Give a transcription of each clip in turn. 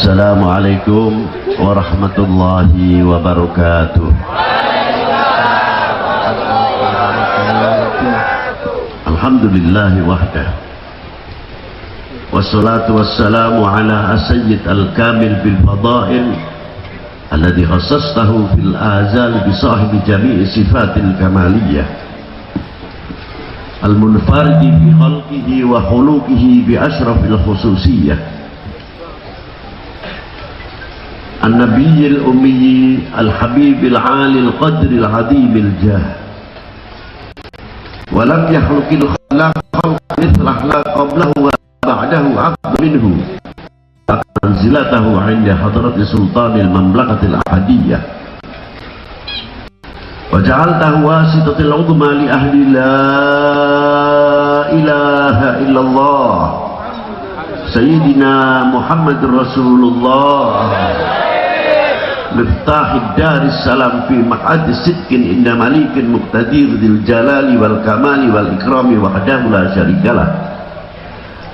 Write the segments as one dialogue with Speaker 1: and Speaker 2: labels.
Speaker 1: Assalamualaikum warahmatullahi wabarakatuh. Alhamdulillahi wahdah, wassalatu wassalamu ala sayyid al-kamil bil fadail alladhi khassastahu fil azal bi sahibi jami'i sifatil kamaliyah al-munfaridi bi khalqihi wa khuluqihi bi ashrafil khususiyah النبي الأمي الحبيب العالي القدر العظيم الجاه ولم يخلق الخلاق خلقا مثله لا قبله ولا بعده عبد منه منزلته عند حضرة سلطان المملكة الأحدية وجعلته واسطة العظمى لأهل لا إله إلا الله سيدنا محمد رسول الله مفتاح الدار السلام في مقعد صدق عند مليك مقتدر ذي الجلال والكمال والإكرام وحده لا شريك له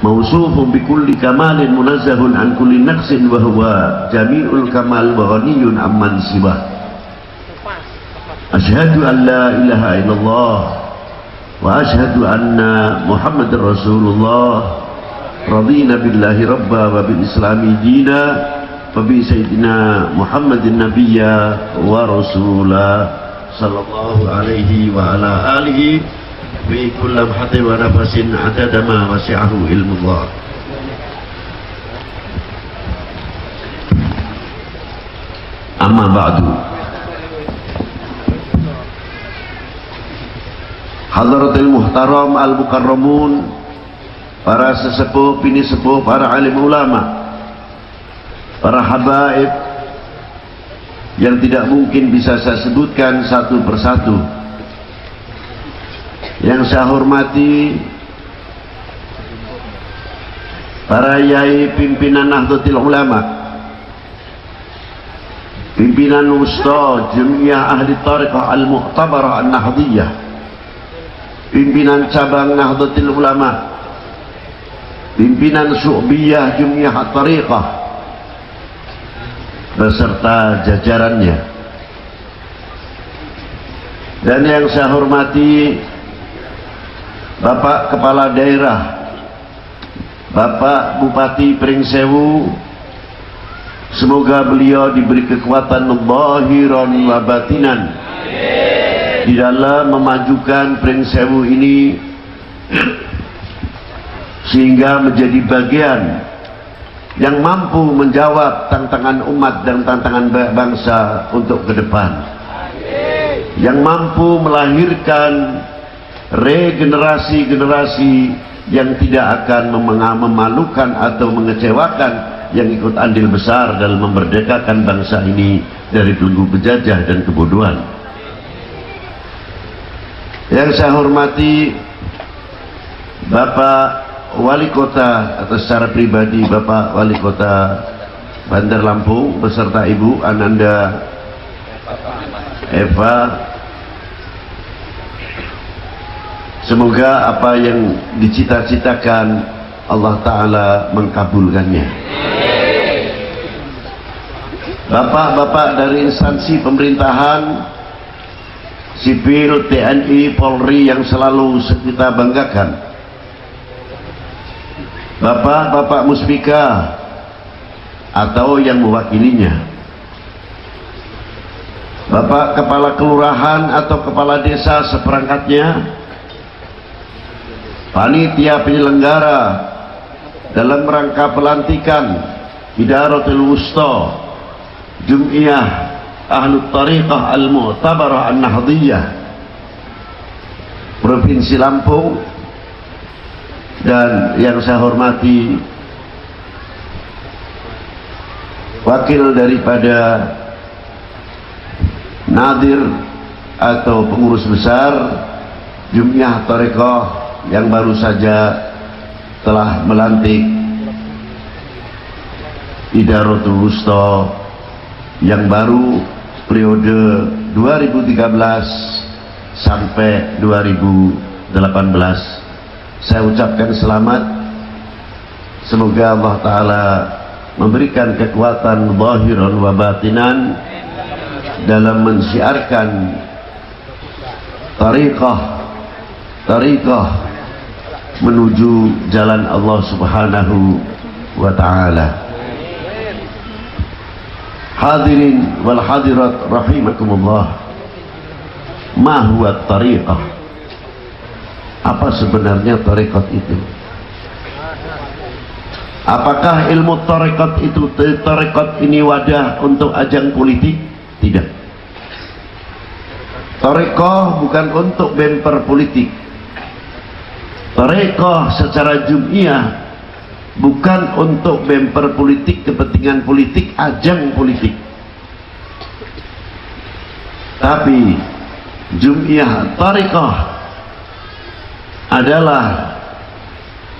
Speaker 1: موصوف بكل كمال منزه عن كل نقص وهو جميع الكمال وغني عمن سواه أشهد أن لا إله إلا الله وأشهد أن محمد رسول الله رضينا بالله ربا وبالإسلام دينا وبسيدنا محمد النبي ورسولا صلى الله عليه وعلى آله في كل لمحة ونفس عدد ما وسعه علم الله. أما بعد، Hadratil Muhtaram Al-Mukarramun, para sesepuh, bini sepuh, para alim ulama, para habaib yang tidak mungkin bisa saya sebutkan satu persatu, yang saya hormati para yai pimpinan Nahdlatul Ulama, pimpinan Ustaz Jamiah Ahli Tariqah Al-Mu'tabarah An-Nahdiyah, pimpinan cabang Nahdlatul Ulama, pimpinan Syu'biyah Jamiah At-Tariqah beserta jajarannya, dan yang saya hormati Bapak Kepala Daerah, Bapak Bupati Pringsewu, semoga beliau diberi kekuatan zahiran wa batinan di dalam memajukan Pringsewu ini sehingga menjadi bagian yang mampu menjawab tantangan umat dan tantangan bangsa untuk ke depan, yang mampu melahirkan regenerasi-generasi yang tidak akan memalukan atau mengecewakan, yang ikut andil besar dalam memerdekakan bangsa ini dari belenggu penjajah dan kebodohan. Yang saya hormati Bapak Wali Kota, atau secara pribadi Bapak Wali Kota Bandar Lampung beserta Ibu Ananda Eva, semoga apa yang dicita-citakan Allah Ta'ala mengkabulkannya. Bapak-bapak dari instansi pemerintahan, sipil, TNI, Polri yang selalu kita banggakan, Bapak-bapak Muspika atau yang mewakilinya, Bapak Kepala Kelurahan atau Kepala Desa seperangkatnya, panitia penyelenggara dalam rangka pelantikan Idaratul Wusta Jum'iyah Ahlut Tariqah Al-Mu'tabarah An-Nahdiyah Provinsi Lampung, dan yang saya hormati wakil daripada Nadir atau pengurus besar Jum'iyah Tariqah yang baru saja telah melantik Idaratul Wusta yang baru periode 2013 sampai 2018. Saya ucapkan selamat. Semoga Allah Ta'ala memberikan kekuatan zahiran wa batinan dalam mensiarkan tariqah menuju jalan Allah Subhanahu wa ta'ala. Hadirin wal hadirat rahimakumullah, ma huwa tariqah? Apa sebenarnya tariqat itu? Apakah ilmu tariqat itu, tariqat ini wadah untuk ajang politik? Tidak. Tariqah bukan untuk bemper politik. Tariqah secara jum'iyah bukan untuk bemper politik, kepentingan politik, ajang politik. Tapi jum'iyah tariqah adalah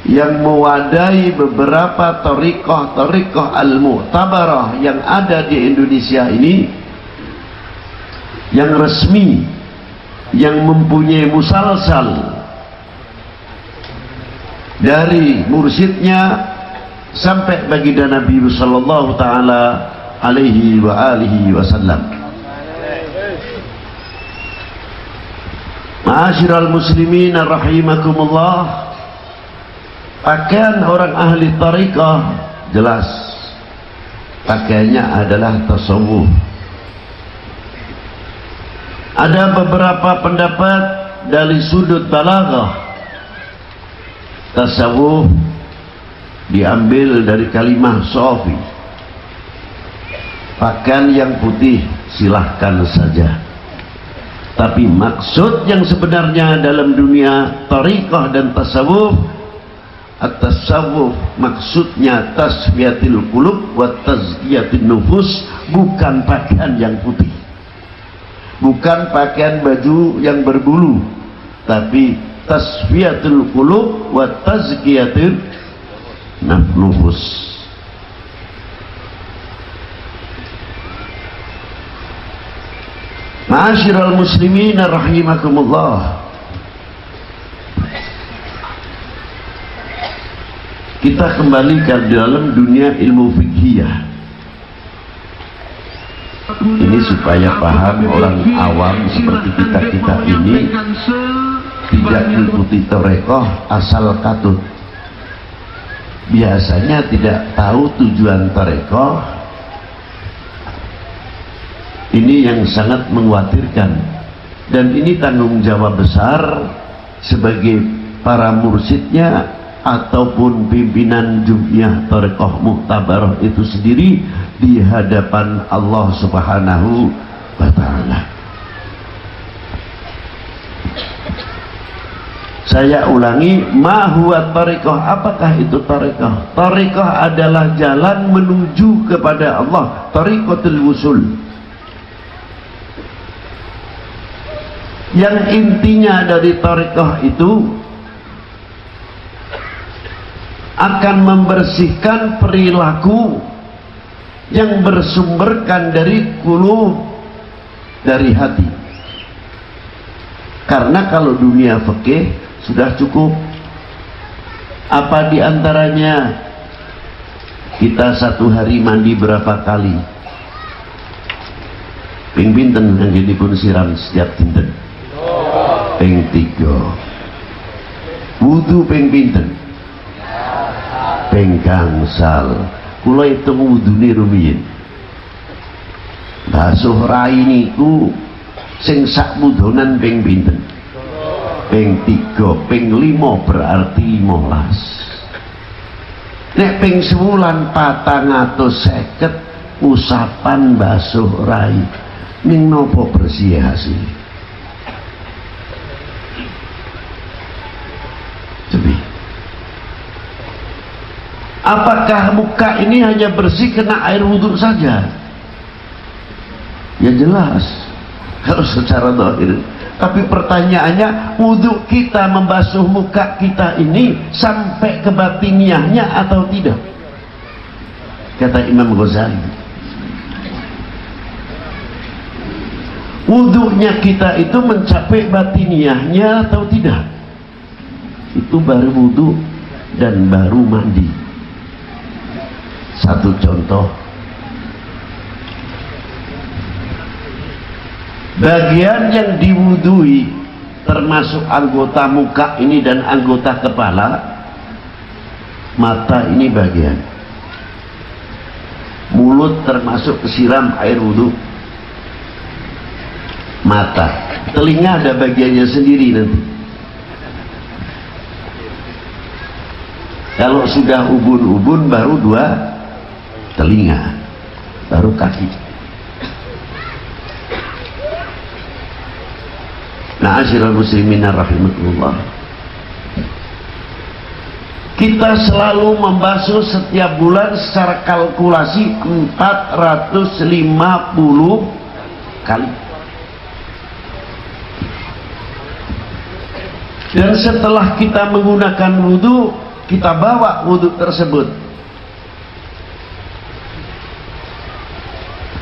Speaker 1: yang mewadahi beberapa tariqah al-mu'tabarah yang ada di Indonesia ini, yang resmi, yang mempunyai musalsal dari mursyidnya sampai baginda Nabi sallallahu taala alaihi wa alihi wasallam. Ma'asyiral muslimin rahimakumullah, pakaian orang ahli tariqah jelas pakaiannya adalah tasawuf. Ada beberapa pendapat dari sudut balaghah, tasawuf diambil dari kalimah sofi, pakaian yang putih, silahkan saja. Tapi maksud yang sebenarnya dalam dunia tariqah dan tasawuf, at-tasawuf maksudnya tasfiyatil qulub wa tazkiyatin nufus, bukan pakaian yang putih, bukan pakaian baju yang berbulu, tapi tasfiyatul qulub wa tazkiyatul nufus. Ma'asyiral muslimin rahimakumullah, kita kembali ke dalam dunia ilmu fikhiyah ini supaya paham orang awam seperti kita ini tidak mengikuti tariqah asal katut. Biasanya tidak tahu tujuan tariqah. Ini yang sangat mengkhawatirkan, dan ini tanggung jawab besar sebagai para mursyidnya ataupun pimpinan jum'iyah tariqah mu'tabarah itu sendiri di hadapan Allah Subhanahu wa ta'ala. Saya ulangi, ma huwa tariqah? Apakah itu tariqah? Tariqah adalah jalan menuju kepada Allah, tariqatul wusul, yang intinya dari tariqah itu akan membersihkan perilaku yang bersumberkan dari qulub, dari hati. Karena kalau dunia fikih sudah cukup. Apa diantaranya? Kita satu hari mandi berapa kali? Ping pinten yang dipun siram setiap dinten? Ping 3. Wudu ping pinten? Ping gangsal. Kula hitung wudune rumiyin. Basuh rai niku sing sak wudonan ping pinten? Ping 3, ping 5 berarti 15. Nek ping sebulan 450 usapan basuh rai, ning nopo bersih hasil? Apakah muka ini hanya bersih kena air wudhu saja? Ya jelas, kalau secara zahir. Tapi pertanyaannya, wudhu kita membasuh muka kita ini sampai ke batiniahnya atau tidak? Kata Imam Ghazali, wudhunya kita itu mencapai batiniahnya atau tidak? Itu baru wudhu dan baru mandi. Satu contoh, bagian yang diwudui termasuk anggota muka ini dan anggota kepala, mata ini bagian, mulut termasuk kesiram air wudhu, mata, telinga ada bagiannya sendiri nanti. Kalau sudah ubun-ubun baru dua telinga, baru kaki. Ma'asyiral muslimin rahimakumullah, kita selalu membasuh setiap bulan secara kalkulasi 450 kali. Dan setelah kita menggunakan wudhu, kita bawa wudhu tersebut.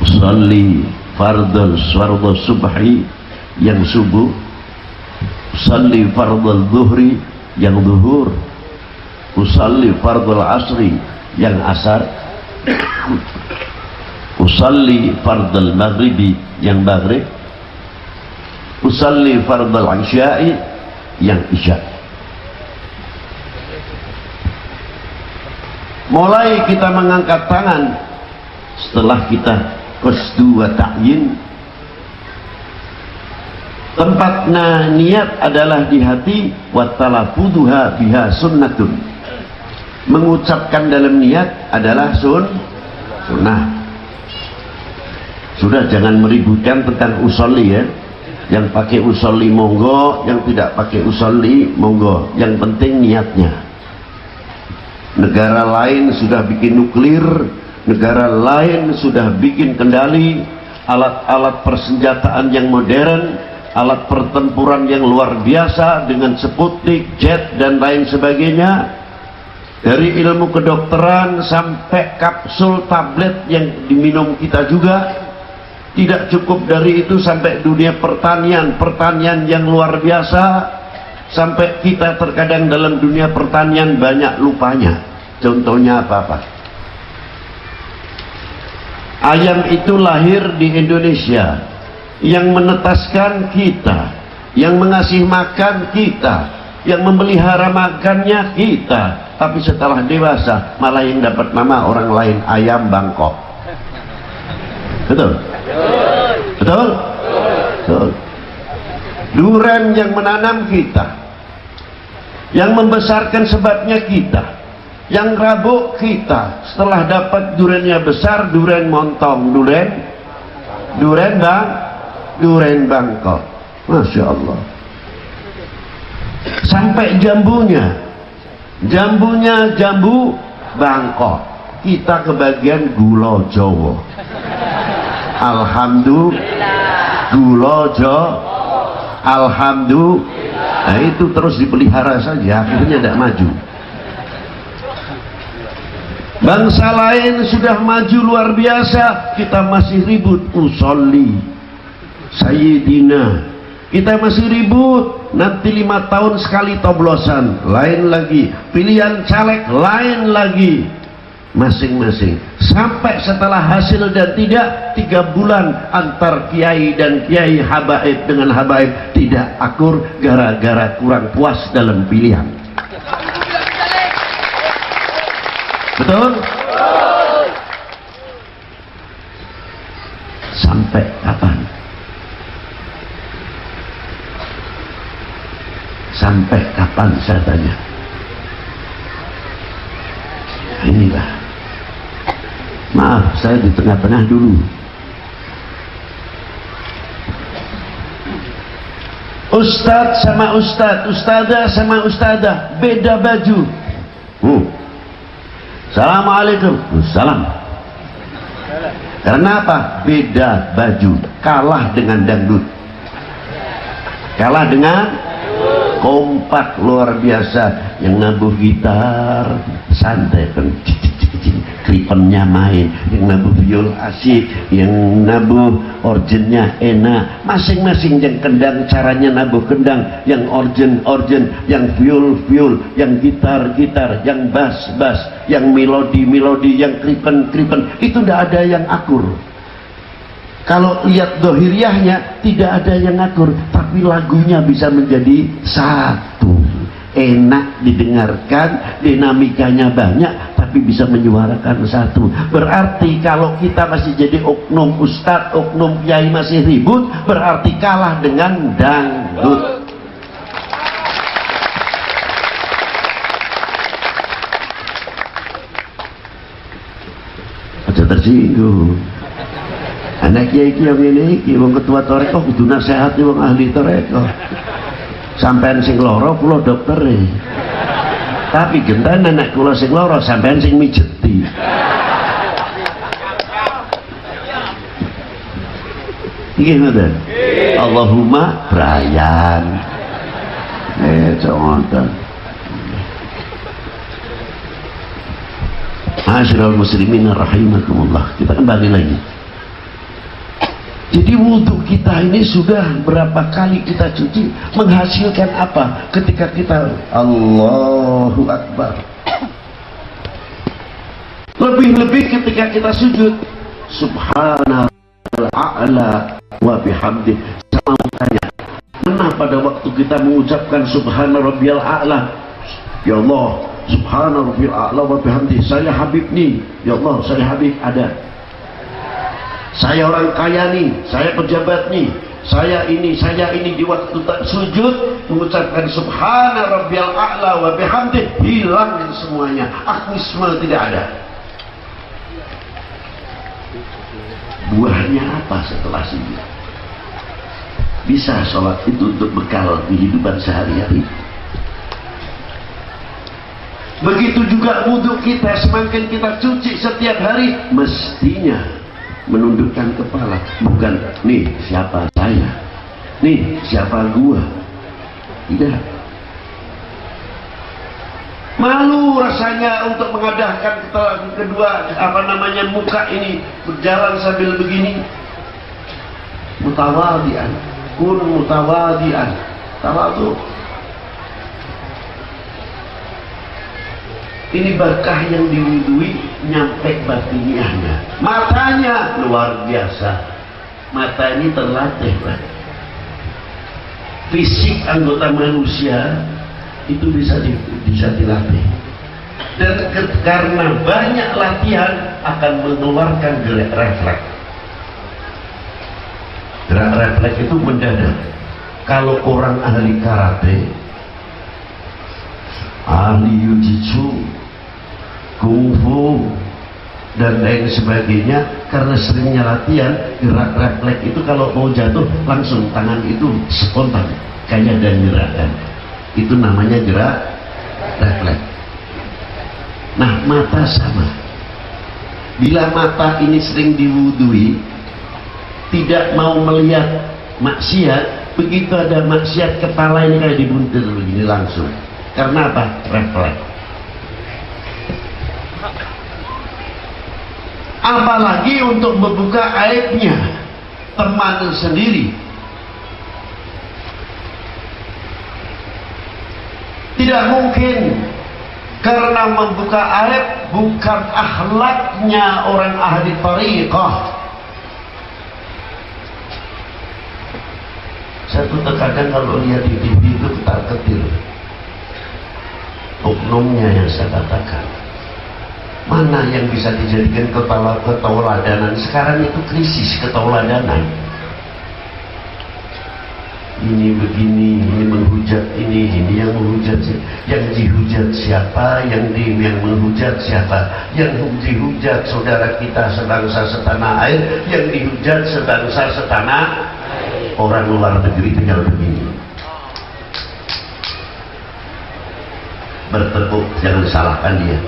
Speaker 1: Usalli fardhu subhi yang subuh, usalli fardhu zuhri yang zuhur, usalli fardhu asri yang asar, usalli fardhu maghribi yang maghrib, usalli fardhu isya'i yang isya. Mulai kita mengangkat tangan setelah kita qasdu wa ta'yin, tempatnya niat adalah di hati, wa talaffuduha biha sunnatun, mengucapkan dalam niat adalah sunnah. Sudah, jangan meributkan tentang usolli ya. Yang pakai usolli monggo, yang tidak pakai usolli monggo, yang penting niatnya. Negara lain sudah bikin nuklir, negara lain sudah bikin kendali, alat-alat persenjataan yang modern, alat pertempuran yang luar biasa dengan Sputnik, jet dan lain sebagainya. Dari ilmu kedokteran sampai kapsul tablet yang diminum kita juga. Tidak cukup dari itu, sampai dunia pertanian yang luar biasa. Sampai kita terkadang dalam dunia pertanian banyak lupanya. Contohnya apa? Ayam itu lahir di Indonesia, yang menetaskan kita, yang mengasih makan kita, yang memelihara makannya kita. Tapi setelah dewasa malah yang dapat nama orang lain, ayam Bangkok. Betul? Betul? Betul. Duren yang menanam kita, yang membesarkan sebabnya kita, yang rabuk kita. Setelah dapat durennya besar, duren montong, duren Bangkok. Masya Allah. Sampai jambunya jambu Bangkok. Kita kebagian gula Jawa. Alhamdulillah. Gula Jawa. Alhamdulillah. Nah, itu terus dipelihara saja, akhirnya tidak maju. Bangsa lain sudah maju luar biasa, kita masih ribut usolli Sayyidina. Kita masih ribut, nanti 5 tahun sekali toblosan, lain lagi, pilihan caleg lain lagi, masing-masing. Sampai setelah hasil dan tidak, 3 bulan antar kiai dan kiai, habaib dengan habaib tidak akur gara-gara kurang puas dalam pilihan. Betul? Sampai kapan? Sampai kapan saya tanya? Inilah. Maaf, saya di tengah-tengah dulu. Ustadz sama ustadz, ustadzah sama ustadzah, beda baju. Assalamualaikum. Salam. Karena apa? Beda baju. Kalah dengan dangdut. Kalah dengan kompak luar biasa. Yang nabuh gitar santai kan. kripennya main, yang nabuh viol asik, yang nabuh organnya enak, masing-masing. Yang kendang caranya nabuh kendang, yang organ, yang viol, yang gitar, yang bass, yang melodi, yang kripen, itu tidak ada yang akur. Kalau lihat dohiriahnya tidak ada yang ngakur, tapi lagunya bisa menjadi satu, enak didengarkan, dinamikanya banyak, tapi bisa menyuarakan satu. Berarti kalau kita masih jadi oknum ustadz, oknum kiai masih ribut, berarti kalah dengan dangdut. Aja tersinggung. Anak kiai yang ini, wong ketua toreko kudu nasihati wong ahli toreko. Sampean sing loro kula doktere. Tapi genten anak kula sing loro sampean sing mijeti. Iki ngoten. Allahumma Brian. Contoh. Asyrul muslimin rahimakumullah. Kita kembali lagi. Jadi wudhu kita ini sudah berapa kali kita cuci, menghasilkan apa ketika kita Allahu Akbar. Lebih-lebih ketika kita sujud, Subhanallah a'la wa bihamdi. Sama tanya, mana pada waktu kita mengucapkan Subhana Rabbiyal a'la, ya Allah, Subhana Rabbiyal a'la wa bihamdi, saya Habib nih, ya Allah, saya Habib ada. Saya orang kaya nih, saya pejabat nih, saya ini di waktu tak sujud mengucapkan Subhana Rabbiyal a'la wa bihamdi, hilang semuanya, akmisme tidak ada. Buahnya apa setelah sujud? Bisa sholat itu untuk bekal kehidupan sehari-hari. Begitu juga wudhu kita, semakin kita cuci setiap hari, mestinya menundukkan kepala, bukan nih siapa saya, nih siapa gua. Tidak. Malu rasanya untuk mengadahkan kedua muka ini berjalan sambil begini. Mutawadian, kun mutawadian, tawadhu. Ini berkah yang diwudui nyampe batiniahnya. Matanya luar biasa. Mata ini terlatih, Pak. Fisik anggota manusia itu bisa dilatih. Dan karena banyak latihan akan mengeluarkan gerak refleks. Gerak refleks itu mendadak. Kalau orang ahli karate, ahli jujitsu, kungfu dan lain sebagainya, karena seringnya latihan, gerak refleks itu kalau mau jatuh langsung tangan itu spontan kayak dan gerakan, itu namanya gerak refleks. Nah, mata sama. Bila mata ini sering diwudui, tidak mau melihat maksiat, begitu ada maksiat kepala ini kayak dibuntir begini langsung. Karena apa? Refleks. Apalagi untuk membuka aibnya teman sendiri. Tidak mungkin, karena membuka aib bukan akhlaknya orang ahli tariqah. Saya tuh terkadang kalau lihat di TV itu ketar-ketir oknumnya yang saya katakan. Mana yang bisa dijadikan ketauladanan? Sekarang itu krisis ketauladanan. Ini begini, ini menghujat ini yang menghujat, yang dihujat siapa, yang menghujat siapa, yang dihujat saudara kita sebangsa setanah air, yang dihujat sebangsa setanah orang luar negeri tinggal begini. Bertepuk, jangan salahkan dia.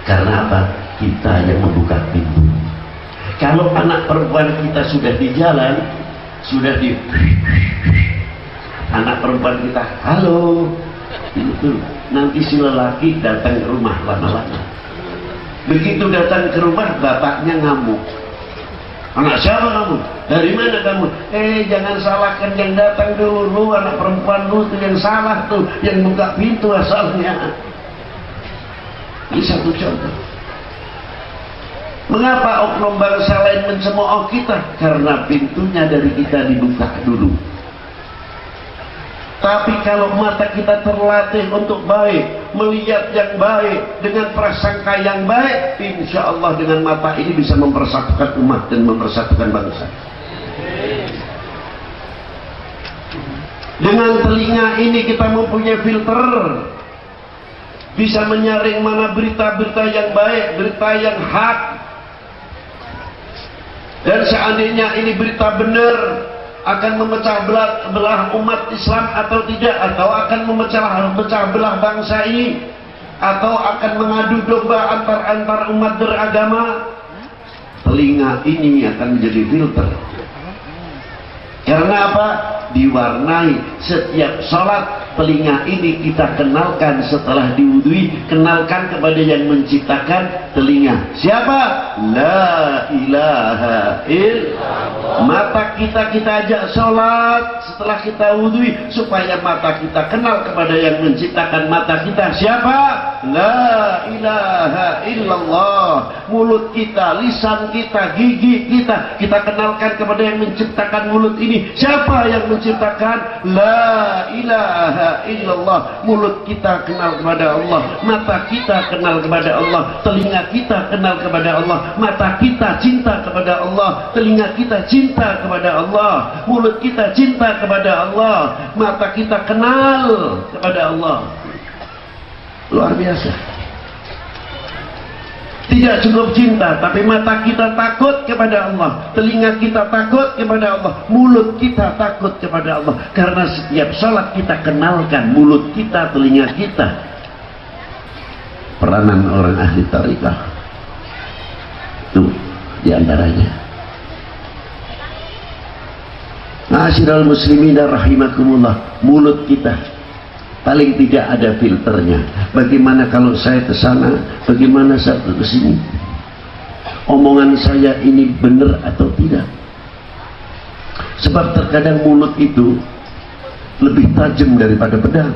Speaker 1: Karena apa? Kita yang membuka pintu. Kalau anak perempuan kita sudah di jalan, sudah di anak perempuan kita, halo, itu nanti si lelaki datang ke rumah lama-lama. Begitu datang ke rumah, bapaknya ngamuk. Anak siapa kamu? Dari mana kamu? Jangan salahkan yang datang dulu, anak perempuan lu tuh yang salah tuh, yang buka pintu asalnya. Ini satu contoh. Mengapa oknum bangsa lain mencemooh kita? Karena pintunya dari kita dibuka dulu. Tapi kalau mata kita terlatih untuk baik, melihat yang baik, dengan prasangka yang baik, insya Allah dengan mata ini bisa mempersatukan umat dan mempersatukan bangsa. Dengan telinga ini kita mempunyai filter, bisa menyaring mana berita-berita yang baik, berita yang hak. Dan seandainya ini berita benar, akan memecah belah umat Islam atau tidak, atau akan memecah belah bangsa ini, atau akan mengadu domba antar umat beragama, telinga ini akan menjadi filter. Karena apa? Diwarnai setiap sholat, telinga ini kita kenalkan setelah diwudui, kenalkan kepada yang menciptakan telinga. Siapa? La ilaha illallah. Mata kita ajak sholat setelah kita wudui, supaya mata kita kenal kepada yang menciptakan mata kita. Siapa? La ilaha illallah. Mulut kita, lisan kita, gigi kita, kita kenalkan kepada yang menciptakan mulut ini. Siapa yang menciptakan? La ilaha illallah. Mulut kita kenal kepada Allah, mata kita kenal kepada Allah, telinga kita kenal kepada Allah, mata kita cinta kepada Allah, telinga kita cinta kepada Allah, mulut kita cinta kepada Allah, mata kita kenal kepada Allah. Luar biasa. Tidak cukup cinta, tapi mata kita takut kepada Allah, telinga kita takut kepada Allah, mulut kita takut kepada Allah. Karena setiap salat kita kenalkan mulut kita, telinga kita. Peranan orang ahli tariqah itu diantaranya. Ma'asyiral muslimin rahimakumullah, mulut kita paling tidak ada filternya. Bagaimana kalau saya ke sana, bagaimana saya ke sini, omongan saya ini benar atau tidak? Sebab terkadang mulut itu lebih tajam daripada pedang.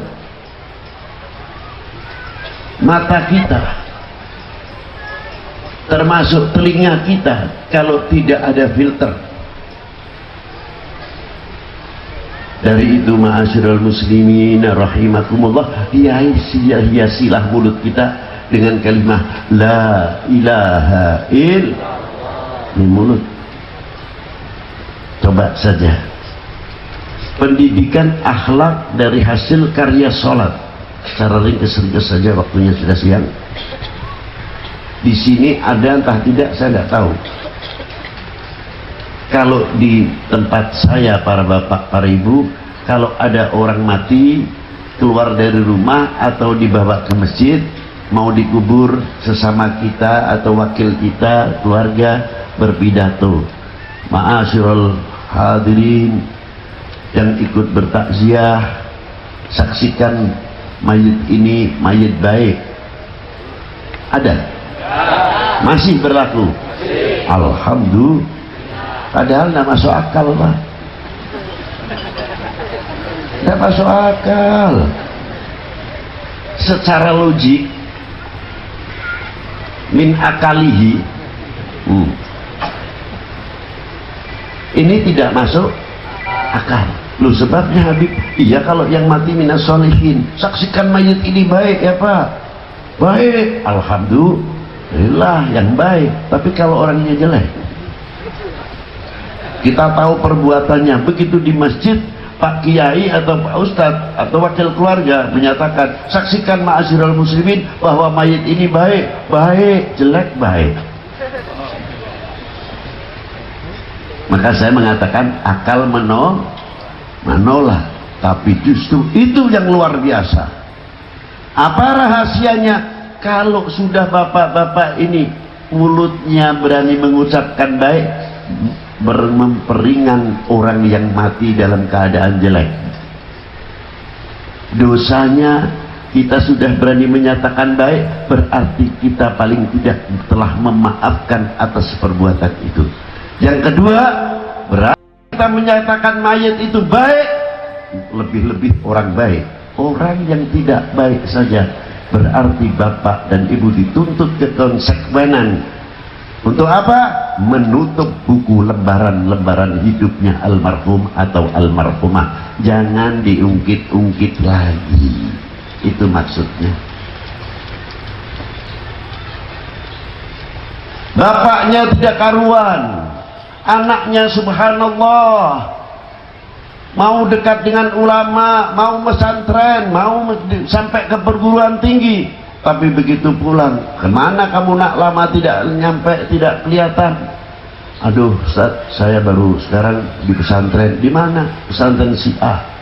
Speaker 1: Mata kita, termasuk telinga kita, kalau tidak ada filter. Dari itu ma'asyiral muslimin rahimakumullah, hiasilah mulut kita dengan kalimat la ilaha illallah. Ini mulut. Coba saja pendidikan akhlak dari hasil karya sholat. Secara ringkas saja, waktunya sudah siang. Di sini ada entah tidak, saya tidak tahu. Kalau di tempat saya, para bapak, para ibu, kalau ada orang mati keluar dari rumah atau dibawa ke masjid, mau dikubur, sesama kita atau wakil kita, keluarga, berpidato. Ma'asyiral hadirin yang ikut bertakziah, saksikan mayit ini mayit baik. Ada? Masih berlaku? Alhamdulillah. Padahal tidak masuk akal, Pak. Tidak masuk akal. Secara logik, min akalihi, ini tidak masuk akal. Loh, sebabnya Habib, iya kalau yang mati minas sholihin, saksikan mayit ini baik ya Pak. Baik, alhamdulillah yang baik. Tapi kalau orangnya jelek, kita tahu perbuatannya. Begitu di masjid, Pak Kiai atau Pak Ustadz atau wakil keluarga menyatakan, saksikan ma'asyiral muslimin bahwa mayit ini baik, baik, jelek, baik. Maka saya mengatakan akal menolak. Tapi justru itu yang luar biasa. Apa rahasianya? Kalau sudah bapak-bapak ini mulutnya berani mengucapkan baik, memperingan orang yang mati dalam keadaan jelek, dosanya kita sudah berani menyatakan baik, berarti kita paling tidak telah memaafkan atas perbuatan itu. Yang kedua, berarti kita menyatakan mayat itu baik, lebih-lebih orang baik. Orang yang tidak baik saja, berarti bapak dan ibu dituntut kekonsekuenan. Untuk apa? Menutup buku lembaran-lembaran hidupnya almarhum atau almarhumah. Jangan diungkit-ungkit lagi. Itu maksudnya. Bapaknya tidak karuan, anaknya subhanallah, mau dekat dengan ulama, mau pesantren, mau sampai ke perguruan tinggi, tapi begitu pulang, kemana kamu nak, lama tidak nyampe, tidak kelihatan. Aduh Ustaz, saya baru sekarang di pesantren. Di mana? Pesantren si A.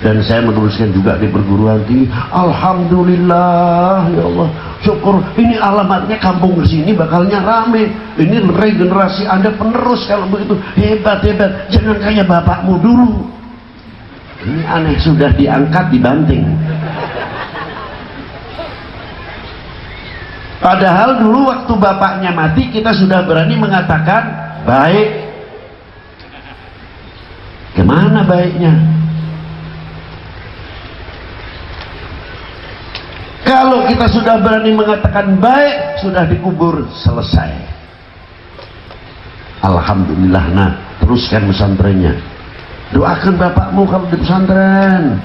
Speaker 1: Dan saya menuliskan juga di perguruan tinggi. Alhamdulillah, ya Allah, syukur. Ini alamatnya kampung kesini bakalnya rame. Ini regenerasi Anda penerus kalau begitu. Hebat, hebat. Jangan kayak bapakmu dulu. Ini aneh, sudah diangkat dibanting. Padahal dulu waktu bapaknya mati kita sudah berani mengatakan baik. Kemana baiknya? Kalau kita sudah berani mengatakan baik, sudah dikubur, selesai. Alhamdulillah. Nah, teruskan pesantrennya. Doakan bapakmu kalau di pesantren.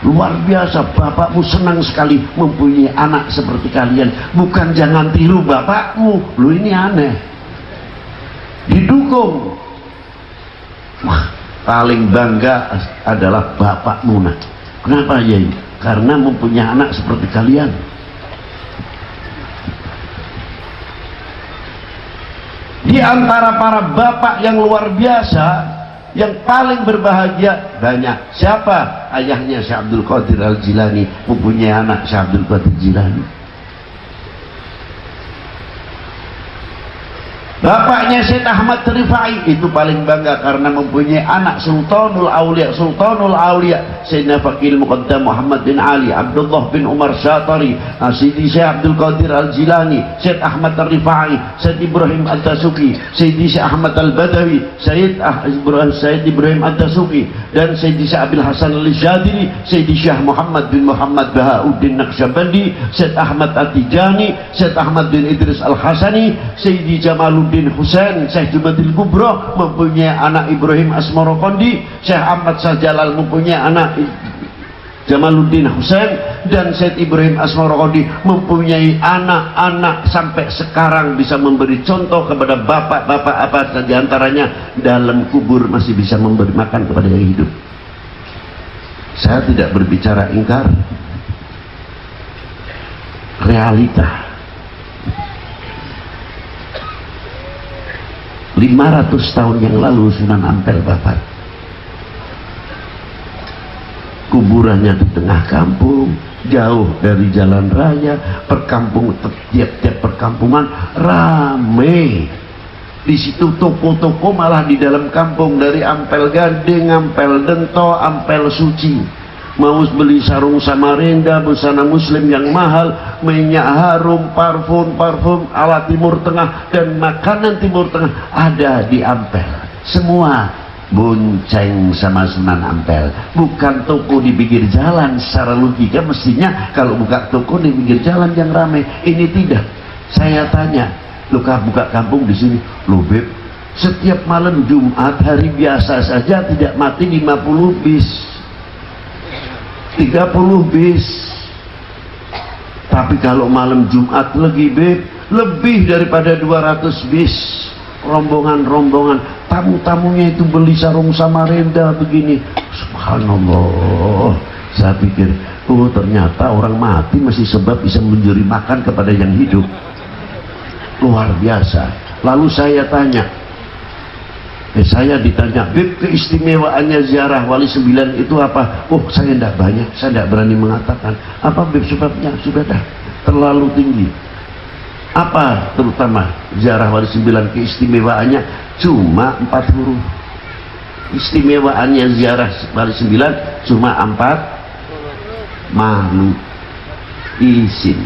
Speaker 1: Luar biasa, bapakmu senang sekali mempunyai anak seperti kalian. Bukan jangan tiru bapakmu. Lu ini aneh. Didukung. Wah, paling bangga adalah bapakmu. Nah, kenapa Yai? Karena mempunyai anak seperti kalian. Di antara para bapak yang luar biasa, yang paling berbahagia banyak. Siapa? Ayahnya Syekh Abdul Qadir Al-Jilani, mempunyai anak Syekh Abdul Qadir Jilani. Bapaknya Syekh Ahmad Rifai itu paling bangga karena mempunyai anak Sultanul Aulia. Sultanul Aulia Sayyidina Faqih Muqaddam Muhammad bin Ali, Abdullah bin Umar Syatari, Sayyidi Syekh Abdul Qadir Al-Jilani, Syekh Ahmad Rifai, Syekh Ibrahim Ad-Dasuki, Sayyidi Syekh Ahmad Al-Badawi, Syekh Ibrahim Ad-Dasuki, dan Sayyidi Syekh Abil Hasan Al-Jadili, Sayyidi Syekh Muhammad bin Muhammad Bahauddin Naqsyabandi, Syekh Ahmad At-Tijani, Syekh Ahmad bin Idris Al-Hasani, Sayyidi Jamaluddin Husain, Syekh Jumadil Kubro mempunyai anak Ibrahim Asmorokondi, Syekh Ahmad Syahjalal mempunyai anak Jamaluddin Husain, dan Syekh Ibrahim Asmorokondi mempunyai anak-anak sampai sekarang bisa memberi contoh kepada bapak-bapak apa diantaranya dalam kubur masih bisa memberi makan kepada yang hidup. Saya tidak berbicara ingkar, realita. 500 tahun yang lalu Sunan Ampel wafat. Kuburannya di tengah kampung, jauh dari jalan raya, tiap-tiap perkampungan rame. Di situ toko-toko malah di dalam kampung, dari Ampel Gading, Ampel Dento, Ampel Suci. Mau beli sarung Samarinda, busana muslim yang mahal, minyak harum, parfum ala Timur Tengah, dan makanan Timur Tengah ada di Ampel. Semua bonceng sama Sunan Ampel. Bukan toko di pinggir jalan. Secara logika mestinya kalau buka toko di pinggir jalan yang ramai. Ini tidak. Saya tanya, lu kah buka kampung di sini? Lu Beb, setiap malam Jumat hari biasa saja tidak mati 50 bis. 30 bis. Tapi kalau malam Jumat lagi Beb, lebih daripada 200 bis. Rombongan-rombongan, tamu-tamunya itu beli sarung Samarinda begini. Subhanallah. Saya pikir, oh ternyata orang mati masih sebab bisa memberi makan kepada yang hidup. Luar biasa. Lalu saya tanya, saya ditanya, Beb, keistimewaannya ziarah Wali 9 itu apa? Oh, saya tidak banyak, saya tidak berani mengatakan. Apa Beb sebabnya? Sudah dah, terlalu tinggi. Apa terutama ziarah Wali 9 keistimewaannya? Cuma 4 huruf. Istimewaannya ziarah Wali 9 cuma 4. malu, izin.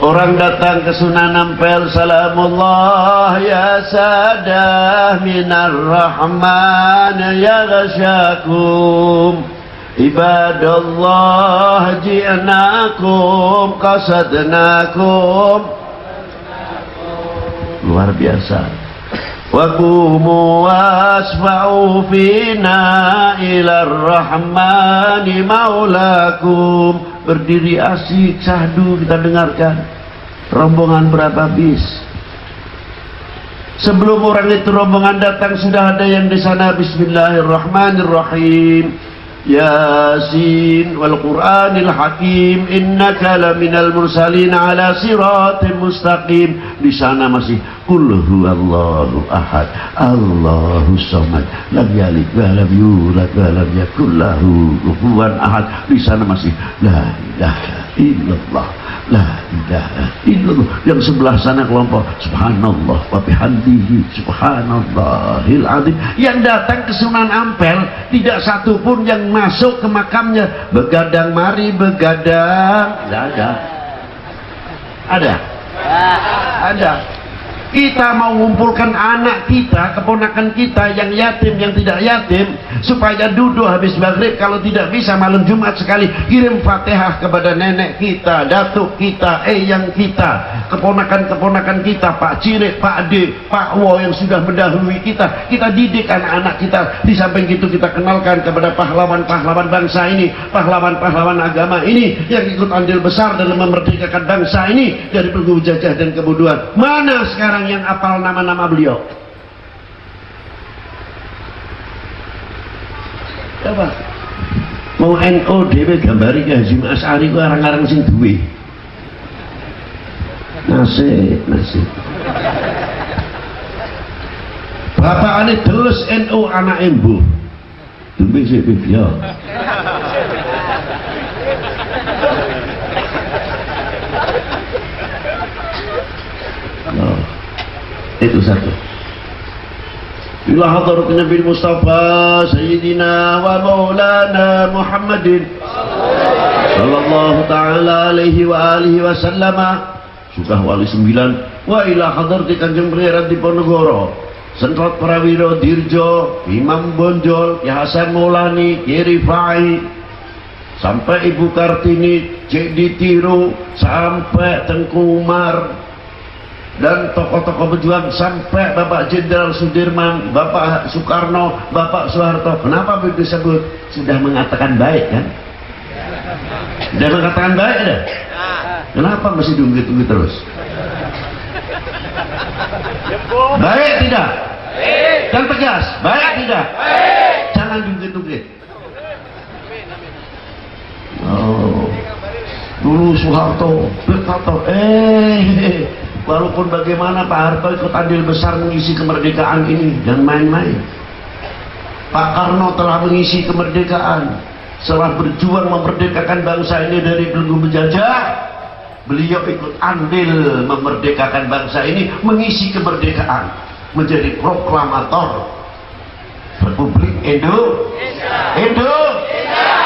Speaker 1: Orang datang ke Sunan Ampel, salamullah ya sadah minar rahman ya ghasyakum ibadallah ji'nakum qasadnakum. Luar biasa. Wa qumu wasfa'u fina ilar rahmani maulakum. Berdiri asik, sahdu, kita dengarkan. Rombongan berapa bis? Sebelum orang itu rombongan datang, sudah ada yang di sana. Bismillahirrahmanirrahim. Yasin wal Qur'anil Hakim innaka laminal mursalin ala siratim mustaqim. Di sana masih qul huwallahu ahad Allahus samad lam yalid wa lam yulad wa lam yakul lahu kufuwan ahad. Di sana masih la ilaha illallah, la ilaha illallah. Yang sebelah sana kelompok subhanallah wa bihamdihi subhanallahil azim. Yang datang ke Sunan Ampel tidak satu pun yang masuk ke makamnya. Begadang mari begadang. Tidak ada. Ada? Ada. Kita mau mengumpulkan anak kita, keponakan kita yang yatim, yang tidak yatim, supaya duduk habis maghrib. Kalau tidak bisa malam Jumat sekali kirim Fatihah kepada nenek kita, datuk kita, eyang kita, keponakan-keponakan kita, Pak Cirik, Pak Ade, Pak Wo yang sudah mendahului kita. Kita didik anak-anak kita. Di samping itu kita kenalkan kepada pahlawan-pahlawan bangsa ini, pahlawan-pahlawan agama ini yang ikut andil besar dalam memerdekakan bangsa ini dari belenggu jajah dan kebodohan. Mana sekarang yang apal nama-nama beliau? Apa? Mau NO dhewe gambari Ki Hasyim Asy'ari ku arang-arang sing duwe. Nasib. Bapakane terus NO anak embuh. Dumbe sik ya. Itu satu. Ila hadarat Nabi Mustafa Sayyidina wa Maulana Muhammadin sallallahu ta'ala alaihi wa alihi wa sallama. Sudah wali 9. Wa ila hadarat Kanjeng Prirat Diponegoro Sentrot Prawiro Dirjo Imam Bonjol Ki Hasan Maulani Ki Rifai sampai Ibu Kartini Cik Ditiru sampai Tengku Umar dan tokoh-tokoh pejuang sampai Bapak Jenderal Sudirman, Bapak Soekarno, Bapak Soeharto. Kenapa disebut? Sudah mengatakan baik kan? Sudah mengatakan baik dah. Kenapa masih diungkit-ungkit terus? Baik tidak? Dan tegas. Baik tidak? Jangan diungkit-ungkit. Oh, dulu Soeharto berkata, walaupun bagaimana Pak Harto ikut andil besar mengisi kemerdekaan ini, dan main-main. Pak Karno telah mengisi kemerdekaan, setelah berjuang memerdekakan bangsa ini dari belenggu penjajah. Beliau ikut andil memerdekakan bangsa ini, mengisi kemerdekaan, menjadi proklamator Republik Indonesia.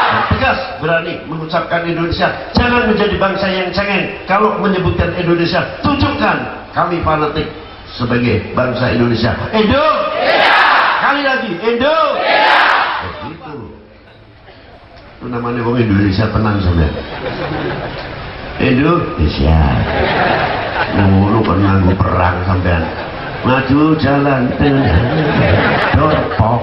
Speaker 1: Tegas berani mengucapkan Indonesia. Jangan menjadi bangsa yang cengeng. Kalau menyebutkan Indonesia, tunjukkan kami fanatik sebagai bangsa Indonesia. Kali lagi Indonesia. Itu namanya orang Indonesia tenang saja. Indonesia. Lu kan nganggu perang sampean. Maju jalan dorpok.